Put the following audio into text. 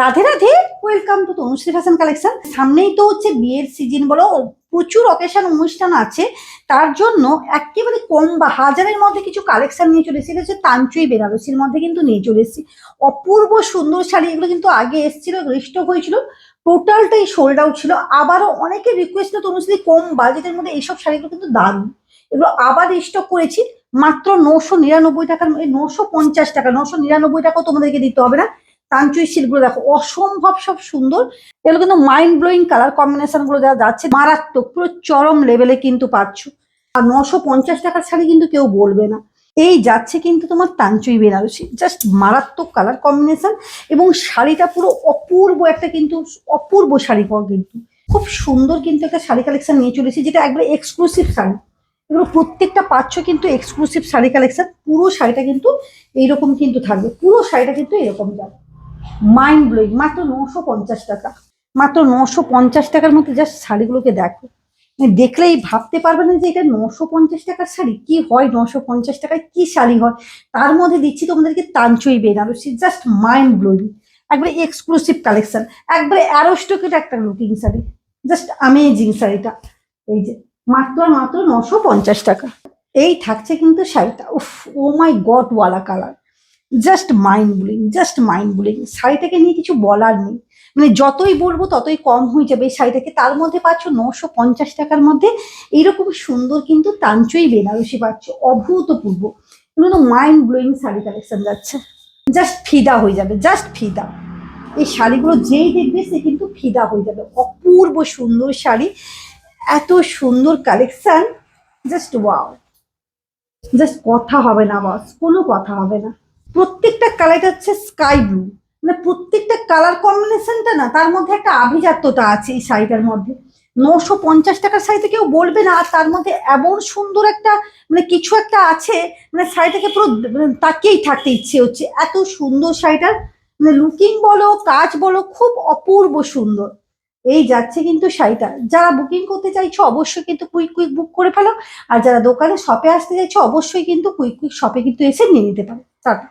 Radhe Radhe, welcome to Tanushree fashion collection. সামনেই তো হচ্ছে বিয়ের সিজন বলো, প্রচুর অকেশন অনুষ্ঠান আছে। তার জন্য একেবারে কম বা হাজারের মধ্যে কিছু কালেকশন নিয়ে চলে এসেছি। এটা হচ্ছে তাঞ্চুই বেনারসির মধ্যে কিন্তু নিয়ে চলে এসেছি অপূর্ব সুন্দর শাড়ি। এগুলো কিন্তু আগে এসেছিল, রিস্টক হয়েছিল, টোটালটাই সোল্ড আউট ছিল। আবারও অনেকে রিকোয়েস্ট তনুশ্রী কম বাজেটের মধ্যে এইসব শাড়িগুলো কিন্তু দারুণ। এগুলো আবার রিস্টক করেছি মাত্র 999 টাকার, 950 টাকা, 999 টাকাও তোমাদেরকে দিতে হবে না। তাঞ্চুই সিল্কগুলো দেখো অসম্ভব সব সুন্দর। এগুলো কিন্তু মাইন্ড ব্লোয়িং কালার কম্বিনেশন গুলো যা যাচ্ছে মারাত্মক, পুরো চরম লেভেলে কিন্তু পাচ্ছ। আর 950 টাকার শাড়ি কিন্তু কেউ বলবে না। এই যাচ্ছে কিন্তু তোমার তাঞ্চুই বেনারসি, জাস্ট মারাত্মক কালার কম্বিনেশন। এবং শাড়িটা পুরো অপূর্ব একটা কিন্তু, অপূর্ব শাড়ি পর কিন্তু খুব সুন্দর কিন্তু একটা শাড়ি কালেকশন নিয়ে চলেছি, যেটা একবারে এক্সক্লুসিভ শাড়ি। এগুলো প্রত্যেকটা পাচ্ছ কিন্তু এক্সক্লুসিভ শাড়ি কালেকশন। পুরো শাড়িটা কিন্তু এইরকম কিন্তু থাকবে, পুরো শাড়িটা কিন্তু এরকম যাবে। মাইন্ড ব্লোয়িং, মাত্র 950 টাকা। মাত্র 950 টাকার মধ্যে জাস্ট শাড়িগুলোকে দেখো, দেখলেই ভাবতে পারবে না যে এটা 950 টাকার শাড়ি। কি হয় 950 টাকায়, কি শাড়ি হয়। তার মধ্যে দিচ্ছি তোমাদেরকে তাঞ্চুই বেনারসি, জাস্ট মাইন্ড ব্লোয়িং, একবারে এক্সক্লুসিভ কালেকশন, একবারে অ্যারোস্টকের একটা লুকিং শাড়ি, জাস্ট অ্যামেজিং শাড়িটা। এই যে মাত্র আর মাত্র 950 টাকা। এই থাকছে কিন্তু শাড়িটা, উফ, ও মাই গড ওয়ালা colour, just mind blowing, just mind blowing. শাড়িটাকে নিয়ে কিছু বলার নেই, মানে যতই বলবো ততই কম হয়ে যাবে এই শাড়িটাকে। তার মধ্যে পাচ্ছ 950 টাকার মধ্যে এইরকম সুন্দর কিন্তু তাঞ্চুই বেনারসি পাচ্ছ, অভূতপূর্ব। এগুলো মাইন্ড ব্লোয়িং শাড়ি কালেকশন যাচ্ছে, জাস্ট ফিদা হয়ে যাবে, জাস্ট ফিদা। এই শাড়িগুলো যেই দেখবে সে কিন্তু ফিদা হয়ে যাবে। অপূর্ব সুন্দর শাড়ি, এত সুন্দর কালেকশন, জাস্ট ওয়াও, জাস্ট কথা হবে না বস, কোনো কথা হবে না। প্রত্যেকটা কালারটা হচ্ছে স্কাই ব্লু, মানে প্রত্যেকটা কালার কম্বিনেশনটা না, তার মধ্যে একটা আভিজাত্যতা আছে এই শাড়িটার মধ্যে। 950 টাকার শাড়িতে কেউ বলবে না। আর তার মধ্যে এমন সুন্দর একটা, মানে কিছু একটা আছে, মানে শাড়িটাকে পুরো তাকিয়েই থাকতে ইচ্ছে হচ্ছে, এত সুন্দর শাড়িটার। মানে লুকিং বলো, কাজ বলো, খুব অপূর্ব সুন্দর। এই যাচ্ছে কিন্তু শাড়িটা। যারা বুকিং করতে চাইছো অবশ্যই কিন্তু কুইক কুইক বুক করে ফেলো। আর যারা দোকানে শপে আসতে চাইছো অবশ্যই কিন্তু কুইক কুইক শপে কিন্তু এসে নিয়ে নিতে পারো। টাটা।